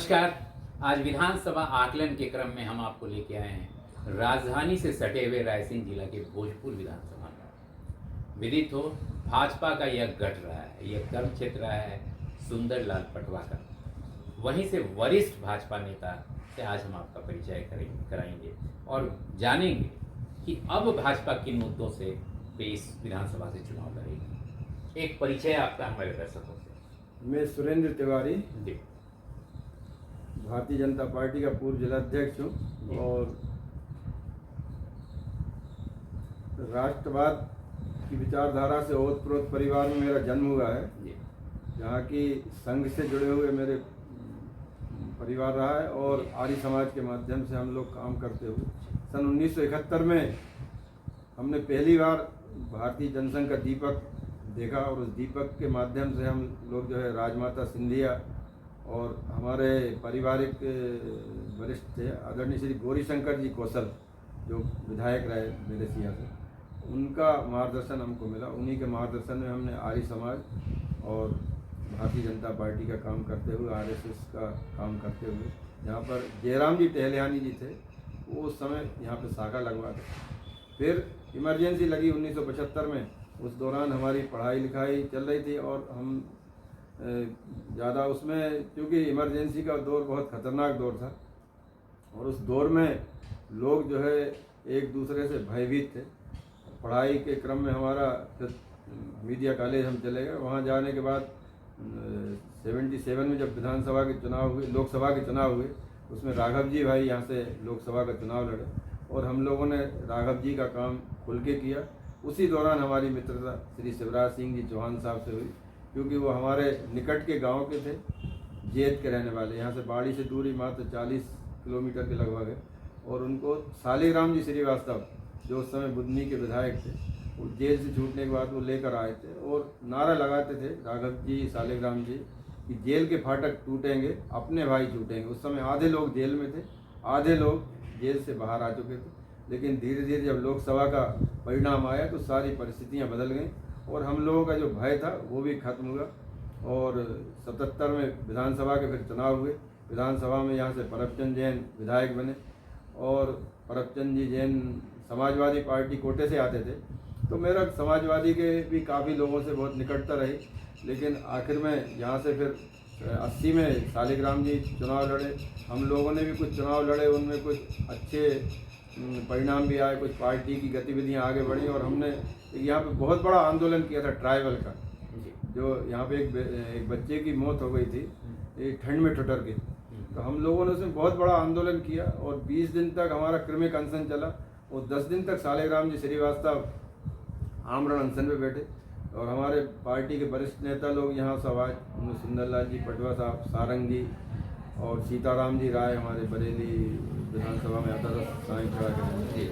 नमस्कार। आज विधानसभा आकलन के क्रम में हम आपको लेके आए हैं राजधानी से सटे हुए रायसेन जिला के भोजपुर विधानसभा में। विदित हो, भाजपा का यह गढ़ रहा है, यह कर्म क्षेत्र रहा है सुंदरलाल पटवा का। वहीं से वरिष्ठ भाजपा नेता से आज हम आपका परिचय कराएंगे और जानेंगे कि अब भाजपा किन मुद्दों से इस विधानसभा से चुनाव लड़ेगी। एक परिचय आपका हमारे दर्शकों से। मैं सुरेंद्र तिवारी जी, भारतीय जनता पार्टी का पूर्व जिलाध्यक्ष हूँ और राष्ट्रवाद की विचारधारा से ओतप्रोत परिवार में मेरा जन्म हुआ है, जहाँ की संघ से जुड़े हुए मेरे परिवार रहा है और आर्य समाज के माध्यम से हम लोग काम करते हुए सन 1971 में हमने पहली बार भारतीय जनसंघ का दीपक देखा और उस दीपक के माध्यम से हम लोग जो है राजमाता सिंधिया और हमारे पारिवारिक वरिष्ठ थे आदरणीय श्री गौरीशंकर जी कौशल, जो विधायक रहे मेरे सिया से, उनका मार्गदर्शन हमको मिला। उन्हीं के मार्गदर्शन में हमने आर्य समाज और भारतीय जनता पार्टी का काम करते हुए आरएसएस का काम करते हुए, यहाँ पर जयराम जी टहलियानी जी थे, वो उस समय यहाँ पे शाखा लगवाते। फिर इमरजेंसी लगी 1975 में, उस दौरान हमारी पढ़ाई लिखाई चल रही थी और हम ज़्यादा उसमें, क्योंकि इमरजेंसी का दौर बहुत ख़तरनाक दौर था और उस दौर में लोग जो है एक दूसरे से भयभीत थे। पढ़ाई के क्रम में हमारा फिर मीडिया कॉलेज हम चले गए। वहाँ जाने के बाद 77 में जब विधानसभा के चुनाव हुए, लोकसभा के चुनाव हुए, उसमें राघव जी भाई यहाँ से लोकसभा का चुनाव लड़े और हम लोगों ने राघव जी का काम खुल के किया। उसी दौरान हमारी मित्रता श्री शिवराज सिंह जी चौहान साहब से हुई, क्योंकि वो हमारे निकट के गांव के थे, जेत के रहने वाले, यहाँ से बाड़ी से दूरी मात्र 40 किलोमीटर के लगभग है। और उनको शालिग्राम जी श्रीवास्तव, जो उस समय बुधनी के विधायक थे, वो जेल से छूटने के बाद वो लेकर आए थे और नारा लगाते थे राघव जी शालिग्राम जी कि जेल के फाटक टूटेंगे, अपने भाई छूटेंगे। उस समय आधे लोग जेल में थे, आधे लोग जेल से बाहर आ चुके थे। लेकिन धीरे धीरे जब लोकसभा का परिणाम आया तो सारी परिस्थितियाँ बदल गईं और हम लोगों का जो भय था वो भी खत्म हुआ। और 77 में विधानसभा के फिर चुनाव हुए। विधानसभा में यहाँ से परबचंद जैन विधायक बने और परबचंद जी जैन समाजवादी पार्टी कोटे से आते थे, तो मेरा समाजवादी के भी काफ़ी लोगों से बहुत निकटता रही। लेकिन आखिर में यहाँ से फिर 80 में शालिग्राम जी चुनाव लड़े, हम लोगों ने भी कुछ चुनाव लड़े, उनमें कुछ अच्छे परिणाम भी आए, कुछ पार्टी की गतिविधियाँ आगे बढ़ी और हमने यहाँ पे बहुत बड़ा आंदोलन किया था ट्राइबल का। जो यहाँ पे एक बच्चे की मौत हो गई थी एक ठंड में ठुठर के, तो हम लोगों ने उसमें बहुत बड़ा आंदोलन किया और 20 दिन तक हमारा क्रमिक अनशन चला और 10 दिन तक शालिग्राम जी श्रीवास्तव आमरण अनशन पे बैठे और हमारे पार्टी के वरिष्ठ नेता लोग यहाँ सब आए, उनमें सुंदरलाल जी पटवा साहब, सारंग जी और सीताराम जी राय हमारे बरेली विधानसभा में आता था, साईं खड़ा करके,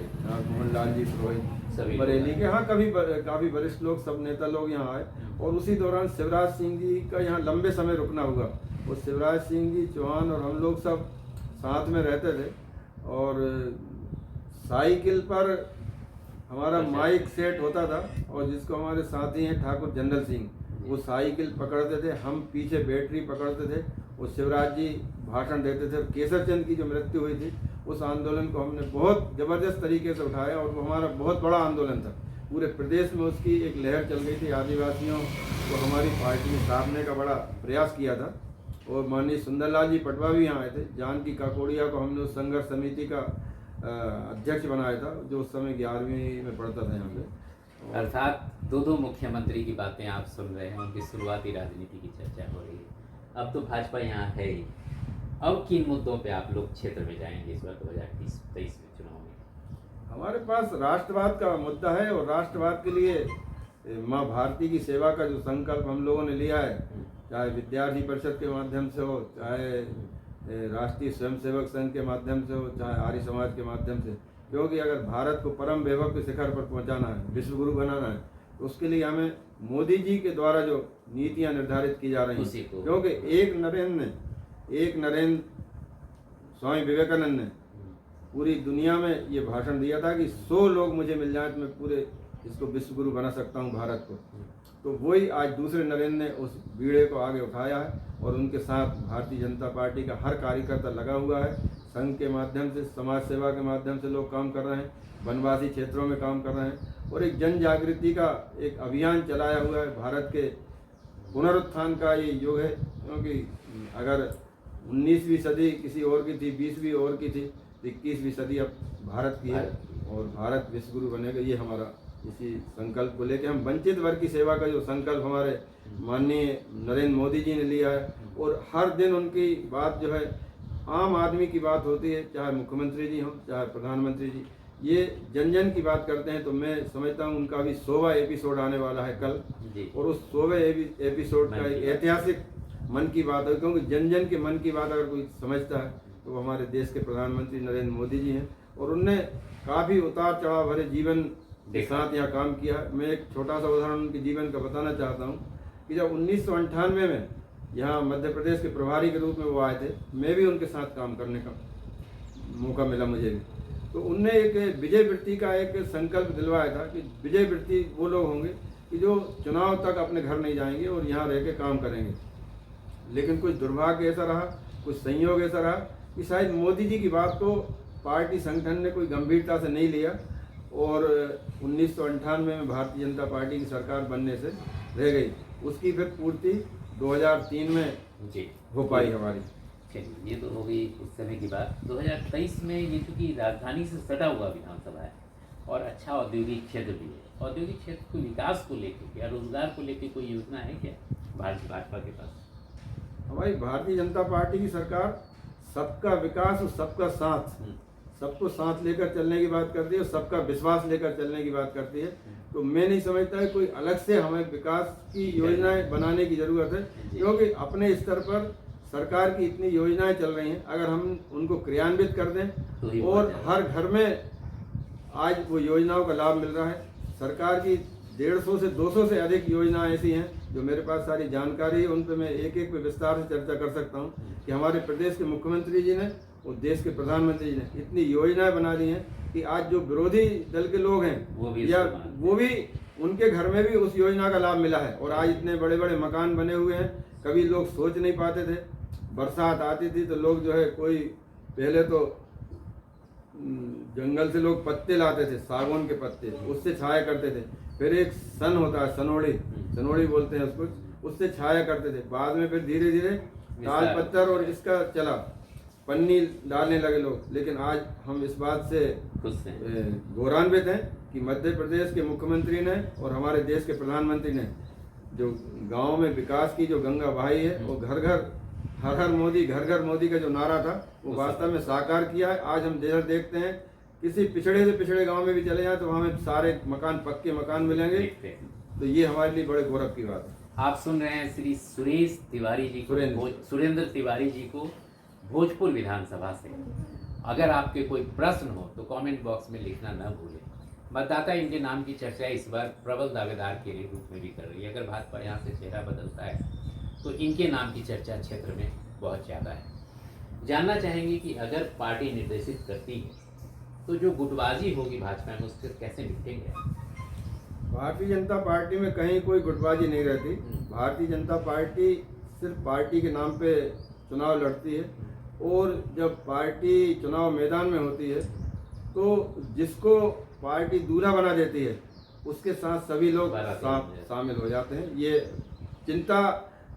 मोहन लाल जी पुरोहित बरेली के, हाँ काफ़ी वरिष्ठ लोग, सब नेता लोग यहाँ आए। और उसी दौरान शिवराज सिंह जी का यहाँ लंबे समय रुकना हुआ और शिवराज सिंह जी चौहान और हम लोग सब साथ में रहते थे और साइकिल पर हमारा माइक सेट होता था और जिसको हमारे साथी हैं ठाकुर जनरल सिंह, वो साइकिल पकड़ते थे, हम पीछे बैटरी पकड़ते थे और शिवराज जी भाषण देते थे। केसर चंद की जो मृत्यु हुई थी, उस आंदोलन को हमने बहुत ज़बरदस्त तरीके से उठाया और वो हमारा बहुत बड़ा आंदोलन था। पूरे प्रदेश में उसकी एक लहर चल गई थी। आदिवासियों को हमारी पार्टी ने साधने का बड़ा प्रयास किया था और माननीय सुंदरलाल जी पटवा भी यहाँ आए थे। जानकी काकोड़िया को हमने उस संघर्ष समिति का अध्यक्ष बनाया था, जो उस समय 11वीं में पढ़ता था यहाँ पे। अर्थात दो मुख्यमंत्री की बातें आप सुन रहे हैं, उनकी शुरुआती राजनीति की चर्चा हो रही है। अब तो भाजपा यहाँ है ही, अब किन मुद्दों पे आप लोग क्षेत्र में जाएंगे इस बार 2023 में चुनाव में? हमारे पास राष्ट्रवाद का मुद्दा है और राष्ट्रवाद के लिए माँ भारती की सेवा का जो संकल्प हम लोगों ने लिया है, चाहे विद्यार्थी परिषद के माध्यम से हो, चाहे राष्ट्रीय स्वयंसेवक संघ के माध्यम से हो, चाहे आर्य समाज के माध्यम से, क्योंकि अगर भारत को परम वैभव के शिखर पर पहुंचाना है, विश्व गुरु बनाना है, तो उसके लिए हमें मोदी जी के द्वारा जो नीतियां निर्धारित की जा रही हैं, क्योंकि एक नरेंद्र स्वामी विवेकानंद ने पूरी दुनिया में ये भाषण दिया था कि 100 लोग मुझे मिल जाए तो मैं पूरे इसको विश्व गुरु बना सकता हूँ भारत को। तो वही आज दूसरे नरेंद्र ने उस बीड़े को आगे उठाया है और उनके साथ भारतीय जनता पार्टी का हर कार्यकर्ता लगा हुआ है। संघ के माध्यम से, समाज सेवा के माध्यम से लोग काम कर रहे हैं, वनवासी क्षेत्रों में काम कर रहे हैं और एक जन जागृति का एक अभियान चलाया हुआ है। भारत के पुनरुत्थान का ये युग है, क्योंकि अगर 19वीं सदी किसी और की थी, 20वीं और की थी, तो 21वीं सदी अब भारत की है और भारत विश्व गुरु बनेगा। ये हमारा इसी संकल्प को लेकर हम वंचित वर्ग की सेवा का जो संकल्प हमारे माननीय नरेंद्र मोदी जी ने लिया है और हर दिन उनकी बात जो है आम आदमी की बात होती है, चाहे मुख्यमंत्री जी हों चाहे प्रधानमंत्री जी, ये जन जन की बात करते हैं। तो मैं समझता हूँ उनका भी 100वां एपिसोड आने वाला है कल और उस 100वें एपिसोड का एक ऐतिहासिक मन की बात है, क्योंकि जन जन के मन की बात अगर कोई समझता है तो वो हमारे देश के प्रधानमंत्री नरेंद्र मोदी जी हैं और उनने काफ़ी उतार चढ़ाव भरे जीवन के साथ यहाँ काम किया। मैं एक छोटा सा उदाहरण उनके जीवन का बताना चाहता हूँ कि जब 1998 में यहाँ मध्य प्रदेश के प्रभारी के रूप में वो आए थे, मैं भी उनके साथ काम करने का मौका मिला मुझे भी। तो उनने एक विजय वृत्ति का एक संकल्प दिलवाया था कि विजय वृत्ति वो लोग होंगे कि जो चुनाव तक अपने घर नहीं जाएंगे और यहाँ रह के काम करेंगे। लेकिन कुछ दुर्भाग्य ऐसा रहा, कुछ संयोग ऐसा रहा कि शायद मोदी जी की बात को पार्टी संगठन ने कोई गंभीरता से नहीं लिया और 1998 में भारतीय जनता पार्टी की सरकार बनने से रह गई। उसकी फिर पूर्ति 2003 में जी हो पाई हमारी। चलिए, ये तो हो गई उस समय की बात। 2023 में ये चूँकि राजधानी से सटा हुआ विधानसभा है और अच्छा औद्योगिक क्षेत्र भी है, औद्योगिक क्षेत्र के विकास को लेकर या रोजगार को लेकर कोई योजना है क्या भाजपा के पास? हमारी भारतीय जनता पार्टी की सरकार सबका विकास और सबका साथ, सबको साथ लेकर चलने की बात करती है और सबका विश्वास लेकर चलने की बात करती है। तो मैं नहीं समझता है कोई अलग से हमें विकास की योजनाएं बनाने की ज़रूरत है, क्योंकि अपने स्तर पर सरकार की इतनी योजनाएं चल रही हैं। अगर हम उनको क्रियान्वित कर दें और हर घर में आज वो योजनाओं का लाभ मिल रहा है। सरकार की 150 से 200 से अधिक योजनाएं ऐसी हैं जो मेरे पास सारी जानकारी है, उन पर मैं एक एक पे विस्तार से चर्चा कर सकता हूं कि हमारे प्रदेश के मुख्यमंत्री जी ने और देश के प्रधानमंत्री जी ने इतनी योजनाएं बना दी हैं कि आज जो विरोधी दल के लोग हैं वो भी उनके घर में भी उस योजना का लाभ मिला है और आज इतने बड़े बड़े मकान बने हुए हैं। कभी लोग सोच नहीं पाते थे, बरसात आती थी तो लोग जो है कोई पहले तो जंगल से लोग पत्ते लाते थे, सागौन के पत्ते, उससे छाया करते थे। फिर एक सन होता है, सनोड़ी बोलते हैं उसको, उससे छाया करते थे। बाद में फिर धीरे धीरे ताल पत्थर और इसका चला, पन्नी डालने लगे लोग। लेकिन आज हम इस बात से गौरवान्वित हैं कि मध्य प्रदेश के मुख्यमंत्री ने और हमारे देश के प्रधानमंत्री ने जो गाँव में विकास की जो गंगा बहाई है, वो घर घर हर हर मोदी, घर घर मोदी का जो नारा था वो वास्तव में साकार किया है। आज हम देखते हैं किसी पिछड़े से पिछड़े गांव में भी चले जाएं तो हमें सारे मकान, पक्के मकान मिलेंगे। तो ये हमारे लिए बड़े गौरव की बात है। आप सुन रहे हैं श्री सुरेश तिवारी जी को, सुरेंद्र तिवारी जी को भोजपुर विधानसभा से। अगर आपके कोई प्रश्न हो तो कमेंट बॉक्स में लिखना न भूलें। मतदाता इनके नाम की चर्चा इस बार प्रबल दावेदार के रूप में भी कर रही है। अगर भाजपा यहाँ से चेहरा बदलता है तो इनके नाम की चर्चा क्षेत्र में बहुत ज़्यादा है। जानना चाहेंगे कि अगर पार्टी निर्देशित करती है तो जो गुटबाजी होगी भाजपा में उससे कैसे निपटेंगे? भारतीय जनता पार्टी में कहीं कोई गुटबाजी नहीं रहती। भारतीय जनता पार्टी सिर्फ पार्टी के नाम पे चुनाव लड़ती है और जब पार्टी चुनाव मैदान में होती है तो जिसको पार्टी दूल्हा बना देती है उसके साथ सभी लोग शामिल हो जाते हैं। ये चिंता,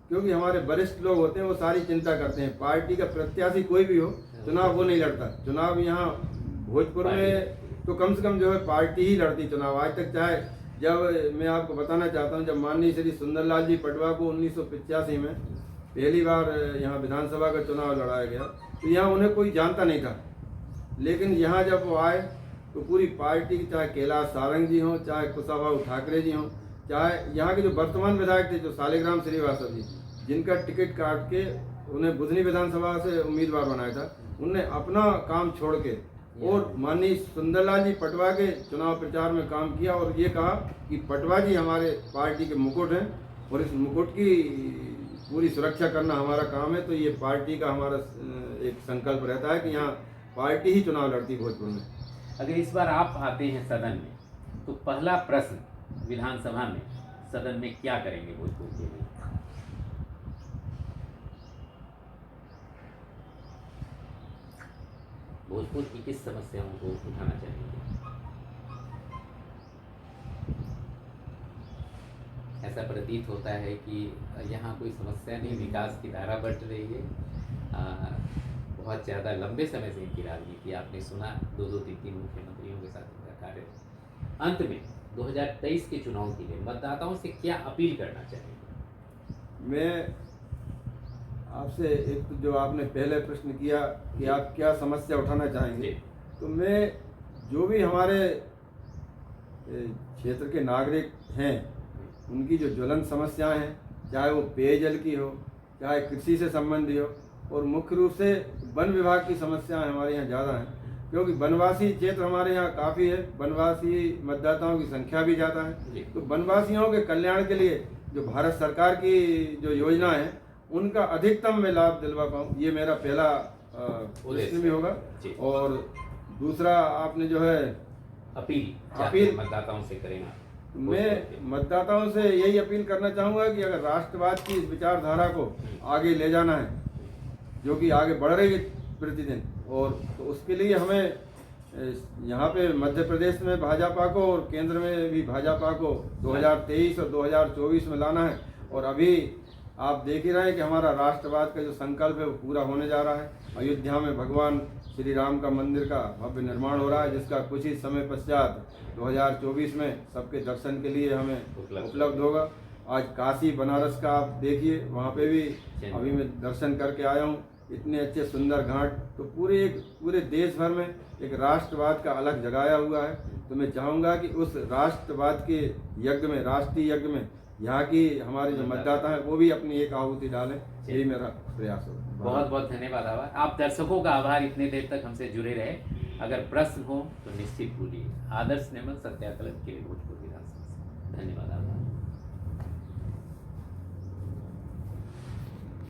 क्योंकि हमारे वरिष्ठ लोग होते हैं वो सारी चिंता करते हैं। पार्टी का प्रत्याशी कोई भी हो, चुनाव वो नहीं लड़ता। चुनाव यहाँ भोजपुर में तो कम से कम जो है पार्टी ही लड़ती चुनाव आज तक। चाहे जब मैं आपको बताना चाहता हूँ, जब माननीय श्री सुंदरलाल जी पटवा को 1985 में पहली बार यहाँ विधानसभा का चुनाव लड़ाया गया तो यहाँ उन्हें कोई जानता नहीं था। लेकिन यहाँ जब वो आए तो पूरी पार्टी, चाहे कैलाश सारंग जी हों, चाहे कुशाभाऊ ठाकरे जी हों, चाहे यहाँ के जो वर्तमान विधायक थे जो शालिग्राम श्रीवास्तव जी, जिनका टिकट काट के उन्हें बुधनी विधानसभा से उम्मीदवार बनाया था, उनने अपना काम छोड़ के और माननीय सुंदरलाल जी पटवा के चुनाव प्रचार में काम किया और ये कहा कि पटवा जी हमारे पार्टी के मुकुट हैं और इस मुकुट की पूरी सुरक्षा करना हमारा काम है। तो ये पार्टी का हमारा एक संकल्प रहता है कि यहाँ पार्टी ही चुनाव लड़ती भोजपुर में। अगर इस बार आप आते हैं सदन में तो पहला प्रश्न विधानसभा में सदन में क्या करेंगे भोजपुर के लिए? भोजपुर की किस समस्याओं को उठाना चाहेंगे? ऐसा प्रतीत होता है कि यहाँ कोई समस्या नहीं, विकास की धारा बढ़ रही है। बहुत ज़्यादा लंबे समय से इनकी राजनीति, आपने सुना 2-2, 3-3 मुख्यमंत्रियों के साथ इनका कार्य। अंत में 2023 के चुनाव के लिए मतदाताओं से क्या अपील करना चाहेंगे? मैं आपसे एक तो जो आपने पहले प्रश्न किया कि आप क्या समस्या उठाना चाहेंगे, तो मैं जो भी हमारे क्षेत्र के नागरिक हैं उनकी जो ज्वलंत समस्याएं हैं, चाहे वो पेयजल की हो, चाहे कृषि से संबंधी हो, और मुख्य रूप से वन विभाग की समस्याएं हमारे यहाँ ज़्यादा हैं, क्योंकि वनवासी क्षेत्र हमारे यहाँ काफ़ी है, वनवासी मतदाताओं की संख्या भी ज़्यादा है। तो वनवासियों के कल्याण के लिए जो भारत सरकार की जो योजना है उनका अधिकतम मैं लाभ दिलवा पाऊँ, ये मेरा पहला प्रश्न भी होगा। और दूसरा आपने जो है अपील मतदाताओं से करेंगे, मैं मतदाताओं से यही अपील करना चाहूँगा कि अगर राष्ट्रवाद की इस विचारधारा को आगे ले जाना है, जो कि आगे बढ़ रही है प्रतिदिन, और तो उसके लिए हमें यहाँ पे मध्य प्रदेश में भाजपा को और केंद्र में भी भाजपा को 2023 और 2024 में लाना है। और अभी आप देख ही रहे हैं कि हमारा राष्ट्रवाद का जो संकल्प है वो पूरा होने जा रहा है। अयोध्या में भगवान श्री राम का मंदिर का भव्य निर्माण हो रहा है, जिसका कुछ ही समय पश्चात 2024 में सबके दर्शन के लिए हमें उपलब्ध होगा। आज काशी बनारस का आप देखिए, वहाँ पे भी अभी मैं दर्शन करके आया हूँ, इतने अच्छे सुंदर घाट। तो पूरे देश भर में एक राष्ट्रवाद का अलग जगाया हुआ है। तो मैं चाहूँगा कि उस राष्ट्रवाद के यज्ञ में, राष्ट्रीय यज्ञ में, यहाँ की हमारे जो मतदाता हैं वो भी अपनी एक आहुति डालें, यही मेरा प्रयास होगा। बहुत बहुत धन्यवाद। आभार। आप दर्शकों का आभार, इतने देर तक हमसे जुड़े रहे। अगर प्रश्न हो तो निश्चित पूछिए। आदर्श निर्मल सत्याकलन के लिए भोजपुर विधानसभा। धन्यवाद। आभार।